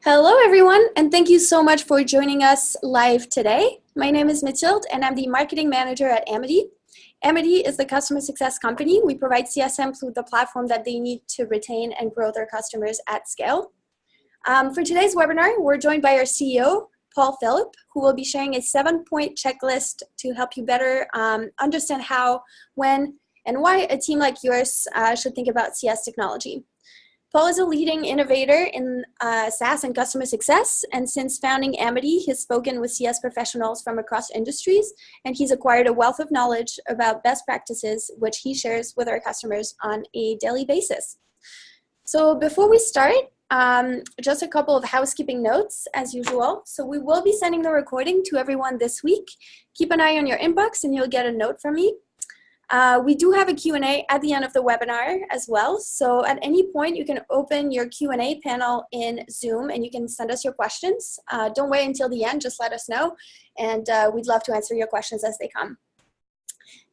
Hello, everyone, and thank you so much for joining us live today. My name is Mathilde, and I'm the marketing manager at Amity. Amity is the customer success company. We provide CSMs with the platform that they need to retain and grow their customers at scale. For today's webinar, we're joined by our CEO, Paul Phillip, who will be sharing a 7-point checklist to help you better understand how, when, and why a team like yours should think about CS technology. Paul is a leading innovator in SaaS and customer success, and since founding Amity, he's spoken with CS professionals from across industries, and he's acquired a wealth of knowledge about best practices, which he shares with our customers on a daily basis. So before we start, just a couple of housekeeping notes, as usual. So we will be sending the recording to everyone this week. Keep an eye on your inbox, and you'll get a note from me. We do have a Q&A at the end of the webinar as well. So at any point, you can open your Q&A panel in Zoom and you can send us your questions. Don't wait until the end, just let us know. And we'd love to answer your questions as they come.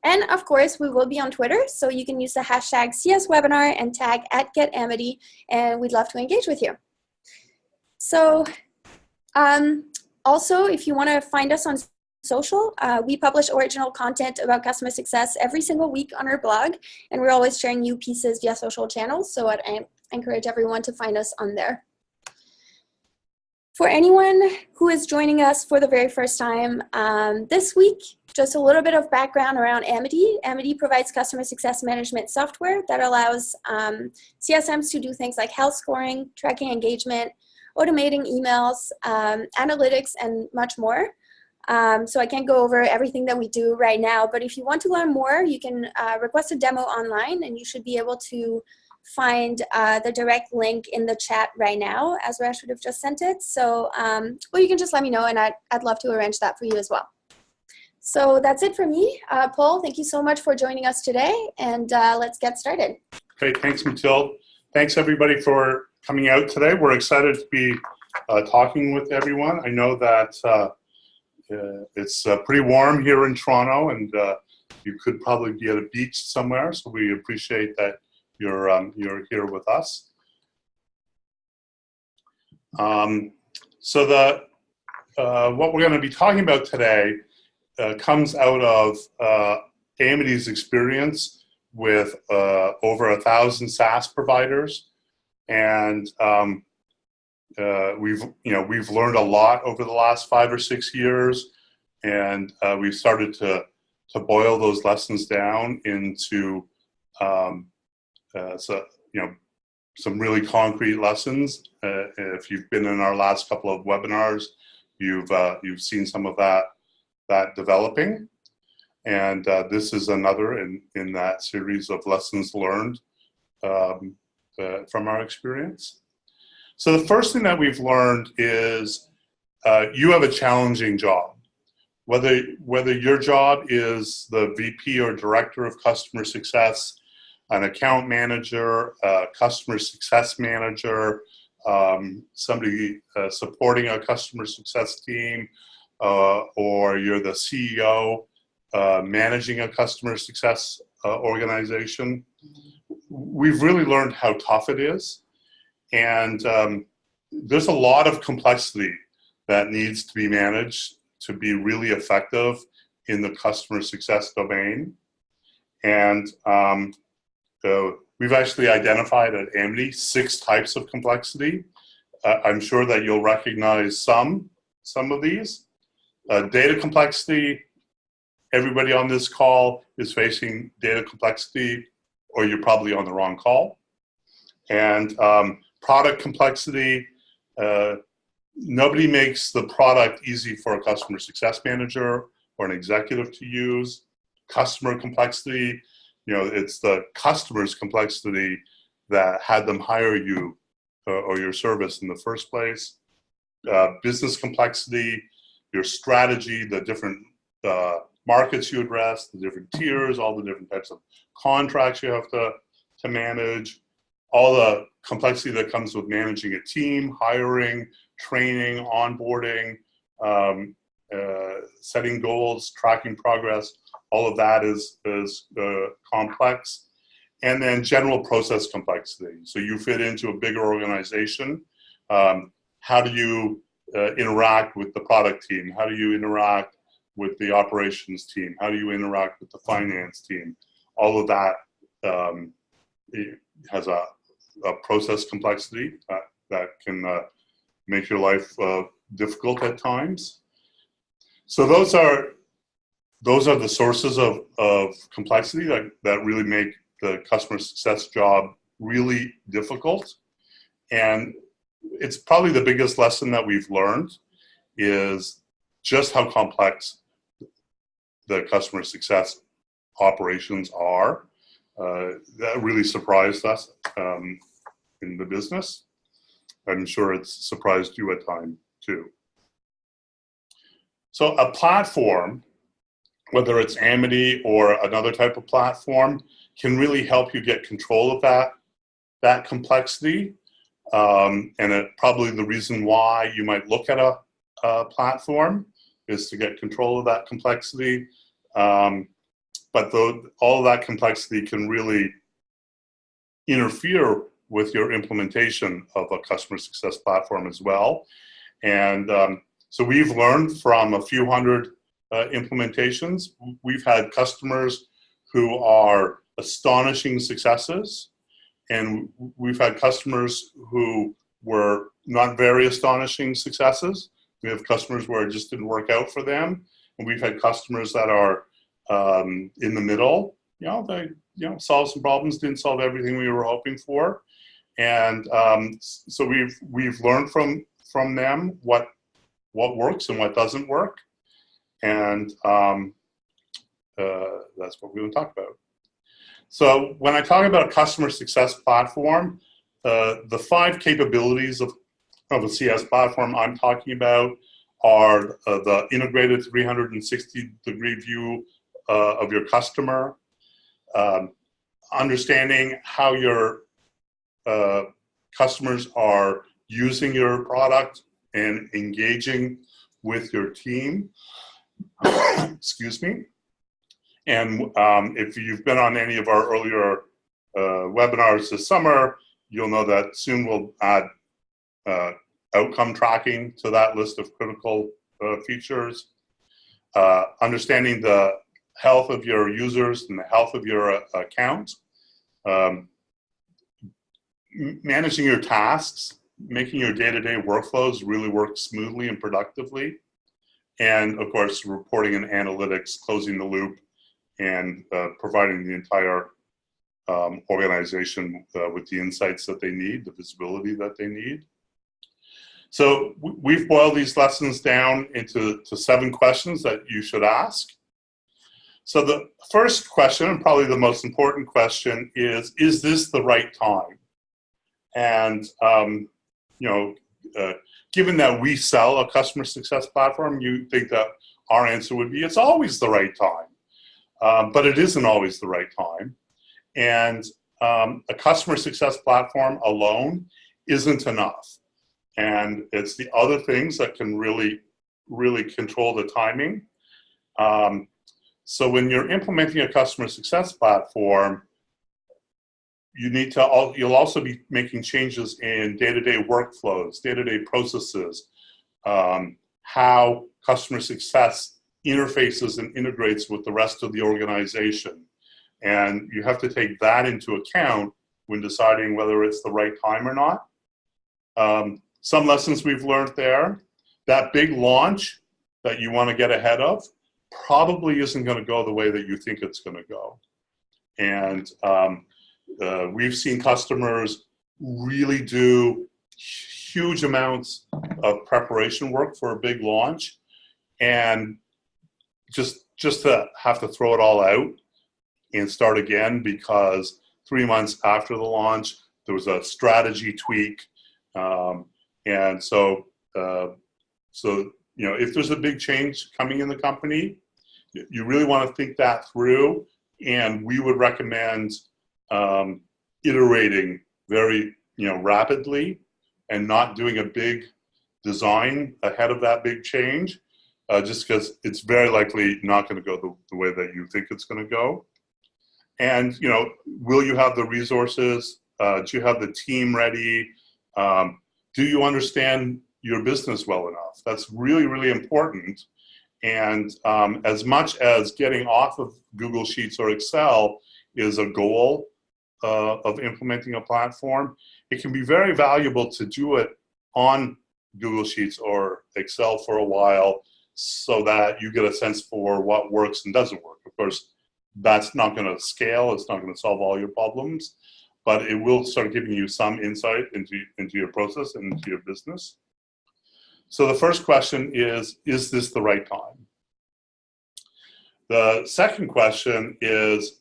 And of course, we will be on Twitter. So you can use the hashtag CSWebinar and tag @GetAmity, and we'd love to engage with you. So also, if you want to find us on social, we publish original content about customer success every single week on our blog, and we're always sharing new pieces via social channels, so I encourage everyone to find us on there. For anyone who is joining us for the very first time this week, just a little bit of background around Amity. Amity provides customer success management software that allows CSMs to do things like health scoring, tracking engagement, automating emails, analytics, and much more. So I can't go over everything that we do right now, but if you want to learn more, you can request a demo online, and you should be able to find the direct link in the chat right now, as I should have just sent it. So, well, you can just let me know, and I'd love to arrange that for you as well. So that's it for me. Paul, thank you so much for joining us today, and let's get started. Great, thanks, Mathilde. Thanks, everybody, for coming out today. We're excited to be talking with everyone. I know that it's pretty warm here in Toronto, and you could probably be at a beach somewhere, so we appreciate that you're here with us. So what we're going to be talking about today comes out of Amity's experience with over 1,000 SaaS providers, and we've learned a lot over the last 5 or 6 years, and we've started to boil those lessons down into some really concrete lessons. If you've been in our last couple of webinars, you've seen some of that developing, and this is another in that series of lessons learned from our experience. So the first thing that we've learned is you have a challenging job. Whether your job is the VP or Director of Customer Success, an account manager, a customer success manager, somebody supporting a customer success team, or you're the CEO managing a customer success organization, we've really learned how tough it is. And there's a lot of complexity that needs to be managed to be really effective in the customer success domain. And we've actually identified at Amity 6 types of complexity. I'm sure that you'll recognize some of these. Data complexity, everybody on this call is facing data complexity, or you're probably on the wrong call. And product complexity, nobody makes the product easy for a customer success manager or an executive to use. Customer complexity, it's the customer's complexity that had them hire you or your service in the first place. Business complexity, your strategy, the different markets you address, the different tiers, all the different types of contracts you have to manage, all the complexity that comes with managing a team, hiring, training, onboarding, setting goals, tracking progress. All of that is complex. And then general process complexity. So you fit into a bigger organization. how do you interact with the product team? How do you interact with the operations team? How do you interact with the finance team? All of that it has a process complexity that can make your life difficult at times. So those are the sources of complexity that really make the customer success job really difficult. And it's probably the biggest lesson that we've learned is just how complex the customer success operations are. That really surprised us in the business. I'm sure it's surprised you at times too. So a platform, whether it's Amity or another type of platform, can really help you get control of that complexity. And probably the reason why you might look at a platform is to get control of that complexity. But all of that complexity can really interfere with your implementation of a customer success platform as well. And so we've learned from a few hundred implementations. We've had customers who are astonishing successes, and we've had customers who were not very astonishing successes. We have customers where it just didn't work out for them, and we've had customers that are in the middle. They solved some problems, didn't solve everything we were hoping for, and so we've learned from them what works and what doesn't work, and that's what we're going to talk about. So when I talk about a customer success platform, the 5 capabilities of a CS platform I'm talking about are the integrated 360-degree view of your customer, understanding how your customers are using your product and engaging with your team. Excuse me. And if you've been on any of our earlier webinars this summer, you'll know that soon we'll add outcome tracking to that list of critical features. Understanding the health of your users and the health of your account. Managing your tasks, making your day-to-day workflows really work smoothly and productively. And of course, reporting and analytics, closing the loop, and providing the entire organization with the insights that they need, the visibility that they need. So we've boiled these lessons down into 7 questions that you should ask. So the first question, and probably the most important question, is this the right time? And given that we sell a customer success platform, you think that our answer would be it's always the right time. But it isn't always the right time. And a customer success platform alone isn't enough. And it's the other things that can really, really control the timing. So when you're implementing a customer success platform, you'll also be making changes in day-to-day workflows, day-to-day processes, how customer success interfaces and integrates with the rest of the organization. And you have to take that into account when deciding whether it's the right time or not. Some lessons we've learned there, that big launch that you want to get ahead of probably isn't going to go the way that you think it's going to go. And we've seen customers really do huge amounts of preparation work for a big launch, and just to have to throw it all out and start again because 3 months after the launch there was a strategy tweak, and so if there's a big change coming in the company, you really want to think that through, and we would recommend iterating very rapidly and not doing a big design ahead of that big change, just because it's very likely not going to go the way that you think it's going to go. And will you have the resources? Do you have the team ready? Do you understand your business well enough. That's really, really important. And as much as getting off of Google Sheets or Excel is a goal of implementing a platform, it can be very valuable to do it on Google Sheets or Excel for a while so that you get a sense for what works and doesn't work. Of course, that's not going to scale. It's not going to solve all your problems, but it will start giving you some insight into your process and into your business. So the first question is this the right time? The second question is,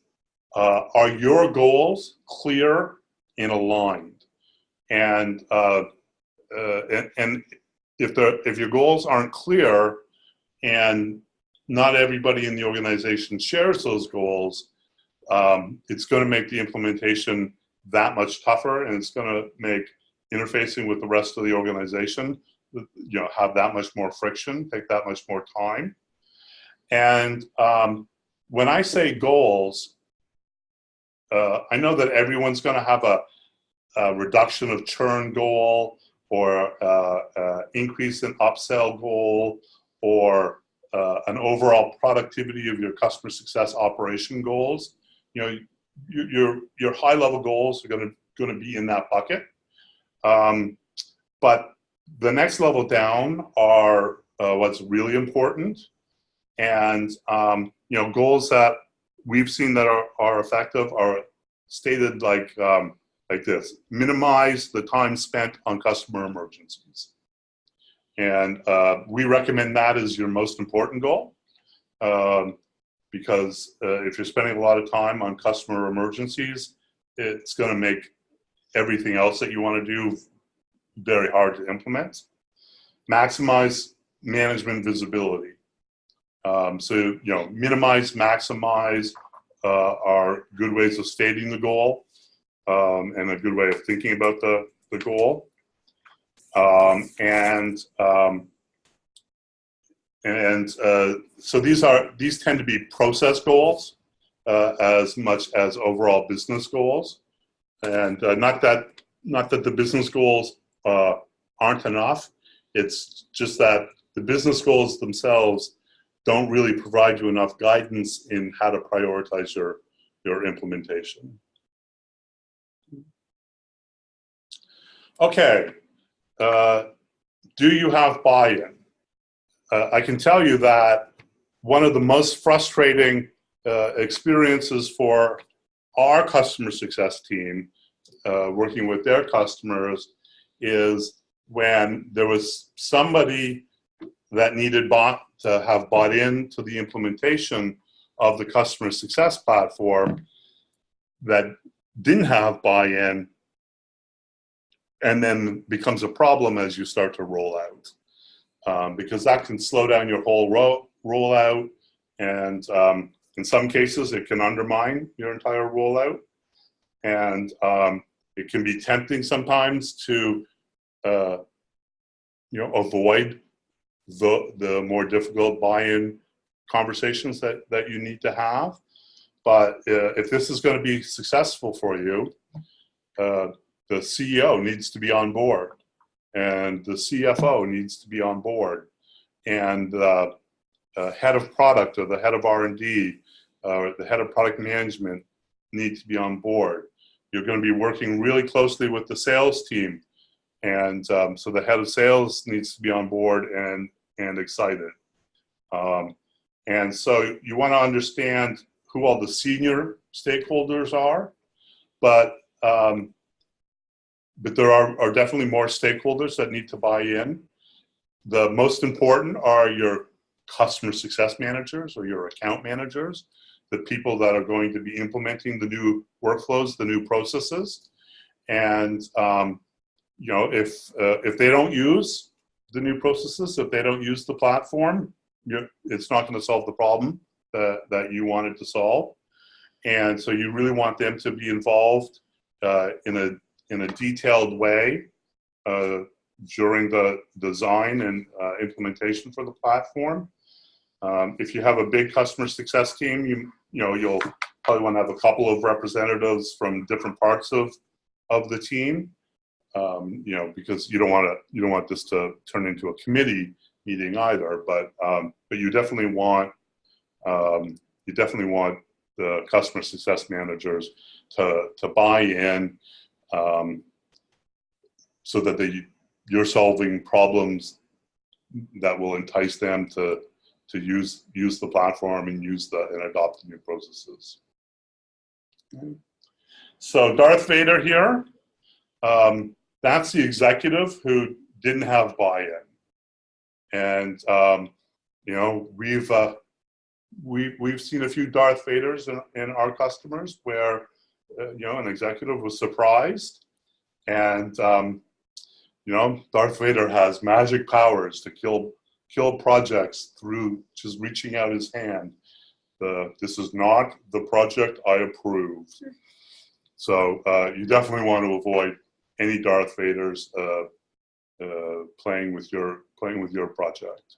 are your goals clear and aligned? And if your goals aren't clear and not everybody in the organization shares those goals, it's going to make the implementation that much tougher, and it's going to make interfacing with the rest of the organization, have that much more friction, take that much more time. And when I say goals, I know that everyone's going to have a reduction of churn goal, or increase in upsell goal, or an overall productivity of your customer success operation goals. Your high level goals are going to be in that bucket. But the next level down are what's really important, and goals that we've seen that are effective are stated like this: minimize the time spent on customer emergencies. And we recommend that as your most important goal, because if you're spending a lot of time on customer emergencies, it's going to make everything else that you want to do very hard to implement. Maximize management visibility. So minimize, maximize are good ways of stating the goal, and a good way of thinking about the goal. So these tend to be process goals as much as overall business goals, and not that the business goals aren't enough. It's just that the business goals themselves don't really provide you enough guidance in how to prioritize your implementation. Okay, do you have buy-in? I can tell you that one of the most frustrating experiences for our customer success team working with their customers is when there was somebody that needed to have bought into the implementation of the customer success platform that didn't have buy-in, and then becomes a problem as you start to roll out, because that can slow down your whole rollout, and in some cases it can undermine your entire rollout, and it can be tempting sometimes to avoid the more difficult buy-in conversations that you need to have. But if this is going to be successful for you, the CEO needs to be on board, and the CFO needs to be on board, and the head of product or the head of R&D or the head of product management need to be on board. You're going to be working really closely with the sales team, and so the head of sales needs to be on board and excited. And so you want to understand who all the senior stakeholders are, but there are definitely more stakeholders that need to buy in. The most important are your customer success managers or your account managers, the people that are going to be implementing the new workflows, the new processes. And if they don't use the new processes, if they don't use the platform, it's not going to solve the problem that you wanted to solve. And so you really want them to be involved in a detailed way during the design and implementation for the platform. If you have a big customer success team, you'll probably want to have a couple of representatives from different parts of the team. because you don't want this to turn into a committee meeting either. But you definitely want the customer success managers to buy in, so that you're solving problems that will entice them to use the platform and adopt the new processes. Okay. So Darth Vader here, that's the executive who didn't have buy-in, and we've seen a few Darth Vaders in our customers where an executive was surprised, and Darth Vader has magic powers to kill projects through just reaching out his hand. This is not the project I approve. So you definitely want to avoid any Darth Vaders playing with your project.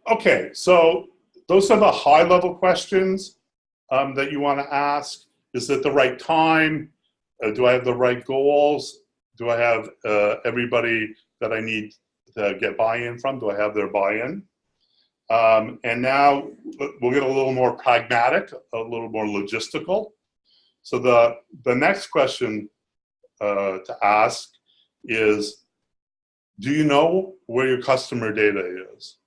Okay, so those are the high-level questions that you want to ask. Is it the right time? Do I have the right goals? Do I have everybody that I need to get buy-in from? Do I have their buy-in? And now we'll get a little more pragmatic, a little more logistical. So the next question to ask is, do you know where your customer data is?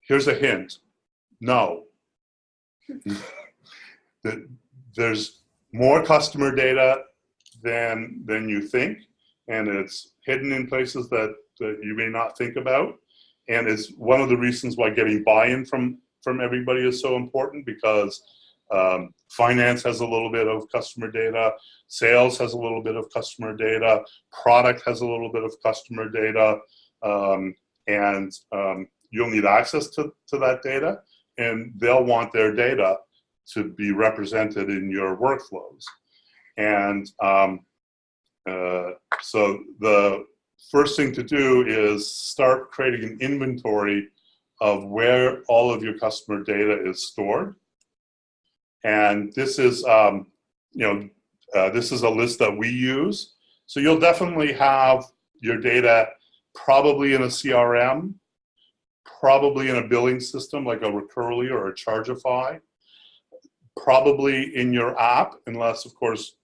Here's a hint. No. There's more customer data than you think, and it's hidden in places that you may not think about. And it's one of the reasons why getting buy-in from everybody is so important, because finance has a little bit of customer data, sales has a little bit of customer data, product has a little bit of customer data, and you'll need access to that data, and they'll want their data to be represented in your workflows. And so the first thing to do is start creating an inventory of where all of your customer data is stored. And this is, this is a list that we use. So you'll definitely have your data probably in a CRM, probably in a billing system like a Recurly or a Chargeify, probably in your app, unless, of course,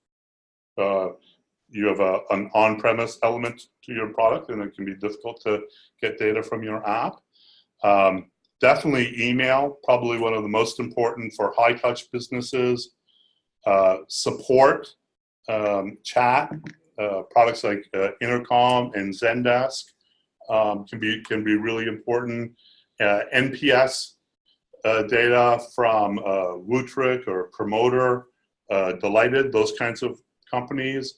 you have an on-premise element to your product, and it can be difficult to get data from your app. Definitely email, probably one of the most important for high-touch businesses. Support, chat, products like Intercom and Zendesk can be really important. NPS data from Wootrick or Promoter, Delighted, those kinds of companies.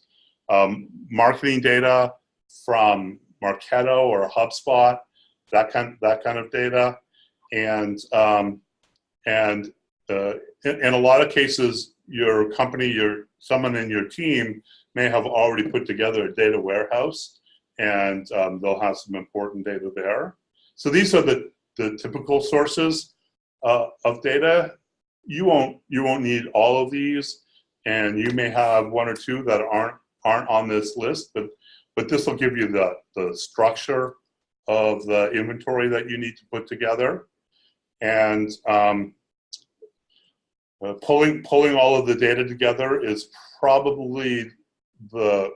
Marketing data from Marketo or HubSpot, that kind of data, and in a lot of cases, your company, someone in your team may have already put together a data warehouse, and they'll have some important data there. So these are the typical sources of data. You won't need all of these, and you may have one or two that aren't on this list, but this will give you the structure of the inventory that you need to put together. And pulling all of the data together is probably the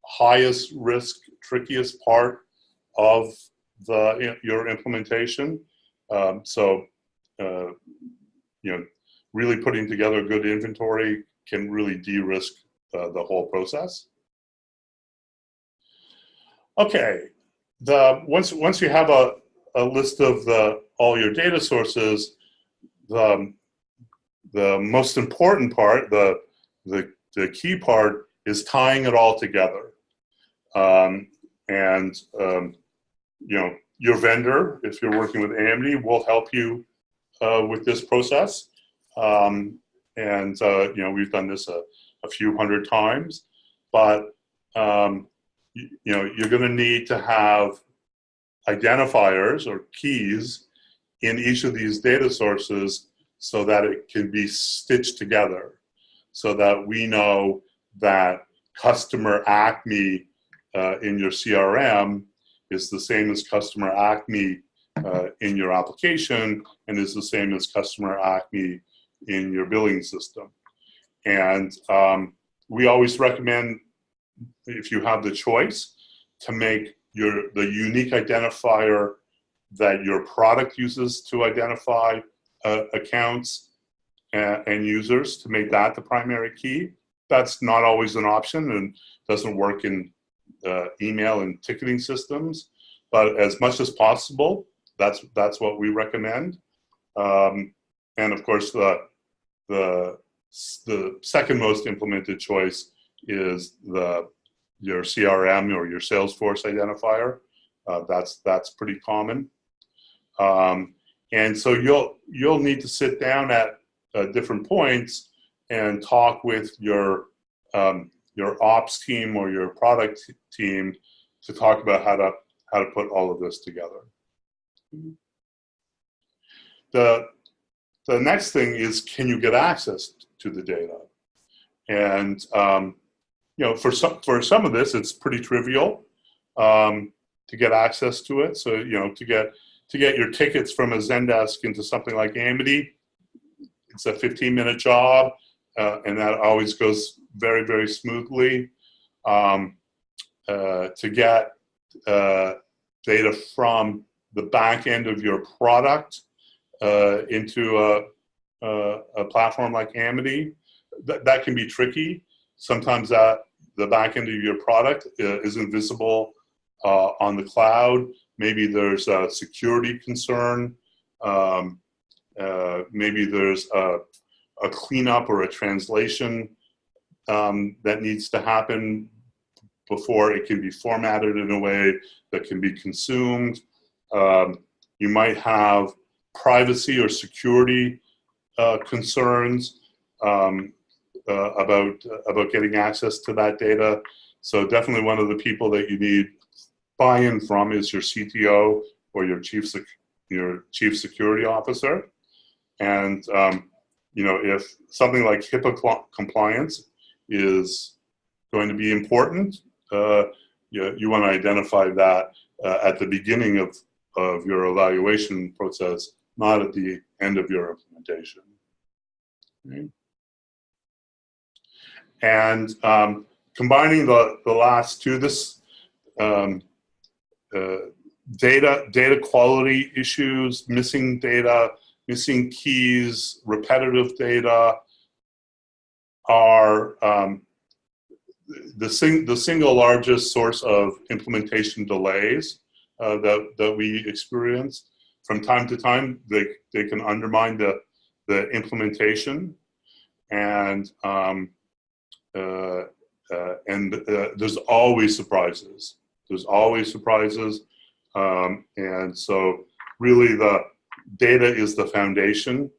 highest risk, trickiest part of your implementation. Really putting together a good inventory can really de-risk the whole process. Okay, once you have a list of all your data sources, the most important part, the key part, is tying it all together. Your vendor, if you're working with Amity, will help you with this process. We've done this a few hundred times, but you're going to need to have identifiers or keys in each of these data sources so that it can be stitched together, so that we know that customer Acme in your CRM is the same as customer Acme in your application, and is the same as customer Acme in your billing system. And we always recommend, if you have the choice, to make the unique identifier that your product uses to identify accounts and users, to make that the primary key. That's not always an option and doesn't work in email and ticketing systems, but as much as possible, that's what we recommend. And of course, the second most implemented choice is your CRM or your Salesforce identifier. That's pretty common. And so you'll need to sit down at different points and talk with your ops team or your product team to talk about how to put all of this together. The next thing is, can you get access to the data? And for some of this, it's pretty trivial to get access to it. So to get your tickets from a Zendesk into something like Amity, it's a 15-minute job, and that always goes very, very smoothly. To get data from the back end of your product into a platform like Amity, that can be tricky. Sometimes the back end of your product isn't visible on the cloud. Maybe there's a security concern. Maybe there's a cleanup or a translation that needs to happen before it can be formatted in a way that can be consumed. You might have privacy or security concerns about getting access to that data. So definitely one of the people that you need buy-in from is your CTO or your chief security officer. And if something like HIPAA compliance is going to be important, you want to identify that at the beginning of your evaluation process, not at the end of your implementation. Okay. And combining the last two, this data quality issues, missing data, missing keys, repetitive data are the single largest source of implementation delays that we experience. From time to time, they can undermine the implementation, and there's always surprises. There's always surprises, and so really the data is the foundation.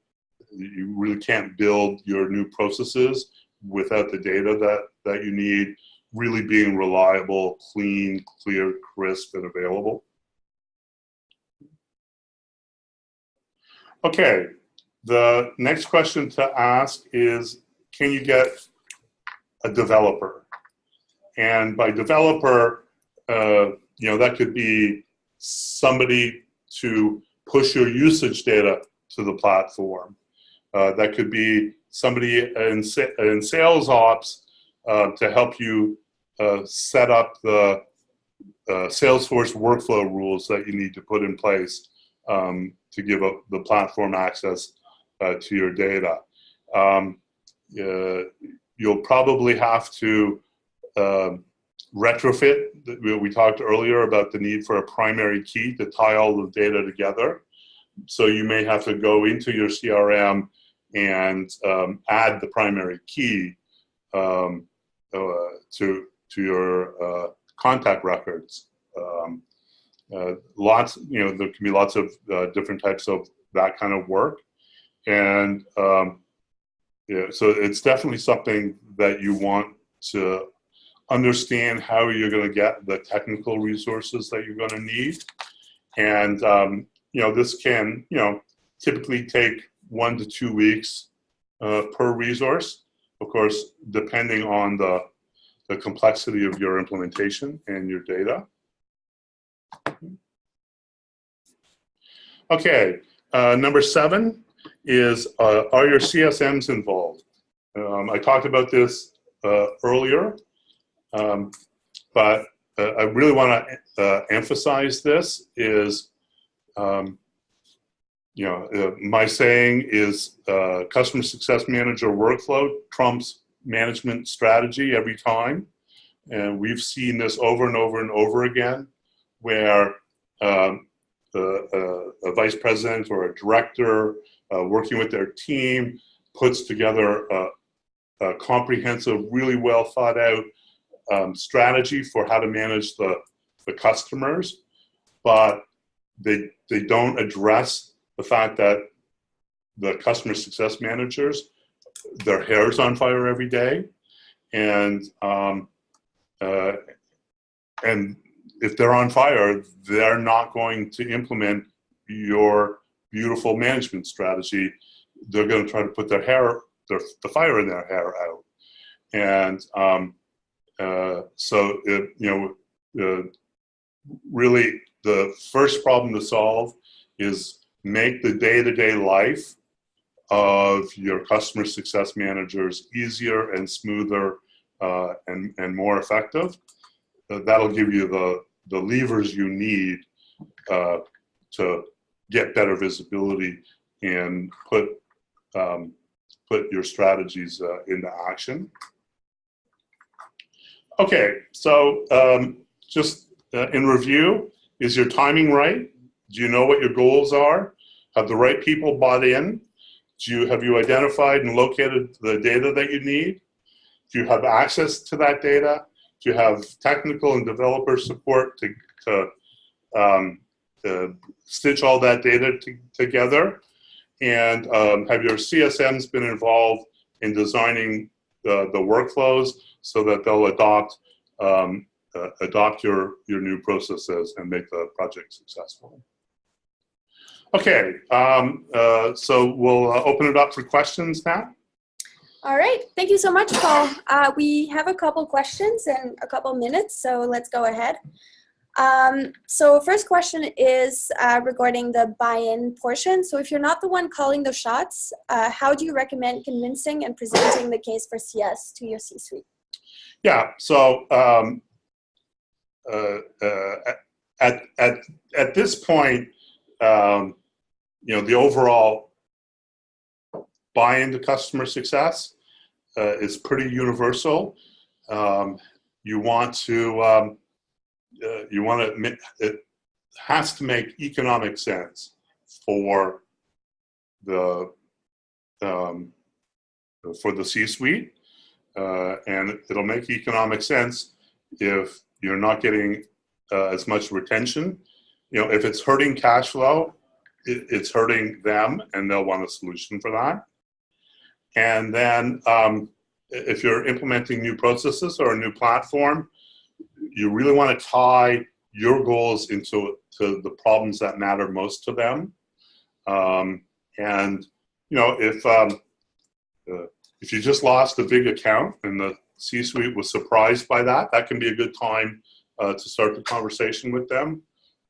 You really can't build your new processes without the data that you need really being reliable, clean, clear, crisp, and available. Okay, the next question to ask is, can you get a developer? And by developer, that could be somebody to push your usage data to the platform. That could be somebody in sales ops to help you set up the Salesforce workflow rules that you need to put in place to give the platform access to your data. You'll probably have to retrofit. We talked earlier about the need for a primary key to tie all the data together. So you may have to go into your CRM and add the primary key to your contact records. There can be lots of different types of that kind of work, and so it's definitely something that you want to understand how you're going to get the technical resources that you're going to need, and this can typically take 1 to 2 weeks per resource, of course, depending on the complexity of your implementation and your data. Okay, number 7 is, are your CSMs involved? I talked about this earlier, but I really want to emphasize this is, my saying is customer success manager workflow trumps management strategy every time. And we've seen this over and over and over again, where a vice president or a director working with their team puts together a comprehensive, really well thought out strategy for how to manage the customers, but they don't address the fact that the customer success managers, their hair's on fire every day, and if they're on fire, they're not going to implement your beautiful management strategy. They're going to try to put the fire in their hair out, and so really the first problem to solve is make the day-to-day life of your customer success managers easier and smoother and more effective. That'll give you the levers you need to get better visibility and put your strategies into action. Okay, so just in review, is your timing right? Do you know what your goals are? Have the right people bought in? Have you identified and located the data that you need? Do you have access to that data? Do you have technical and developer support to stitch all that data together? And have your CSMs been involved in designing the workflows so that they'll adopt your new processes and make the project successful? Okay, so we'll open it up for questions now. All right, thank you so much, Paul. We have a couple questions and a couple minutes, so let's go ahead. So first question is regarding the buy-in portion. So if you're not the one calling the shots, how do you recommend convincing and presenting the case for CS to your C-suite? Yeah, so at this point, the overall buy-in to customer success is pretty universal. You want to it has to make economic sense for the C-suite, and it'll make economic sense if you're not getting as much retention. If it's hurting cash flow, it's hurting them, and they'll want a solution for that. And then if you're implementing new processes or a new platform, you really want to tie your goals into the problems that matter most to them. And if you just lost a big account and the C-suite was surprised by that, that can be a good time to start the conversation with them.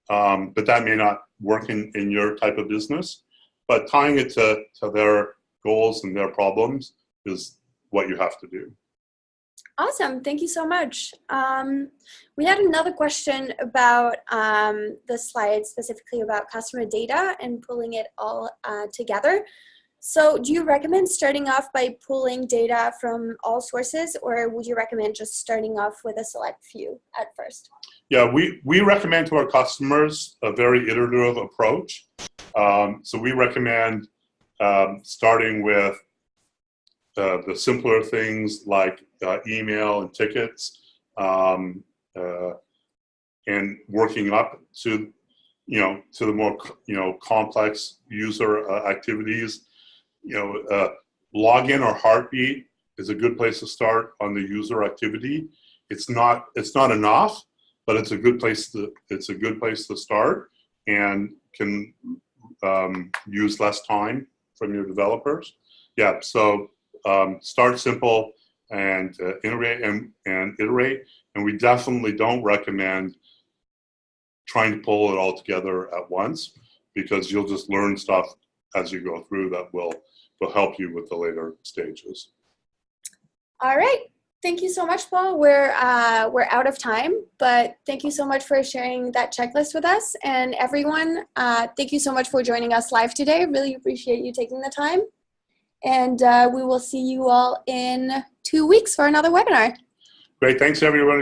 But that may not work in your type of business. But tying it to their goals and their problems is what you have to do. Awesome, thank you so much. We had another question about the slide, specifically about customer data and pulling it all together. So do you recommend starting off by pulling data from all sources, or would you recommend just starting off with a select few at first? Yeah, we recommend to our customers a very iterative approach. So we recommend starting with the simpler things like email and tickets, and working up to the more complex user activities. Login or heartbeat is a good place to start on the user activity. It's not enough, but it's a good place to start, and can use less time from your developers. Yeah, so start simple and iterate and iterate. And we definitely don't recommend trying to pull it all together at once, because you'll just learn stuff as you go through that will help you with the later stages. All right. Thank you so much, Paul. We're out of time, but thank you so much for sharing that checklist with us. And everyone, thank you so much for joining us live today. Really appreciate you taking the time. And we will see you all in 2 weeks for another webinar. Great. Thanks, everyone.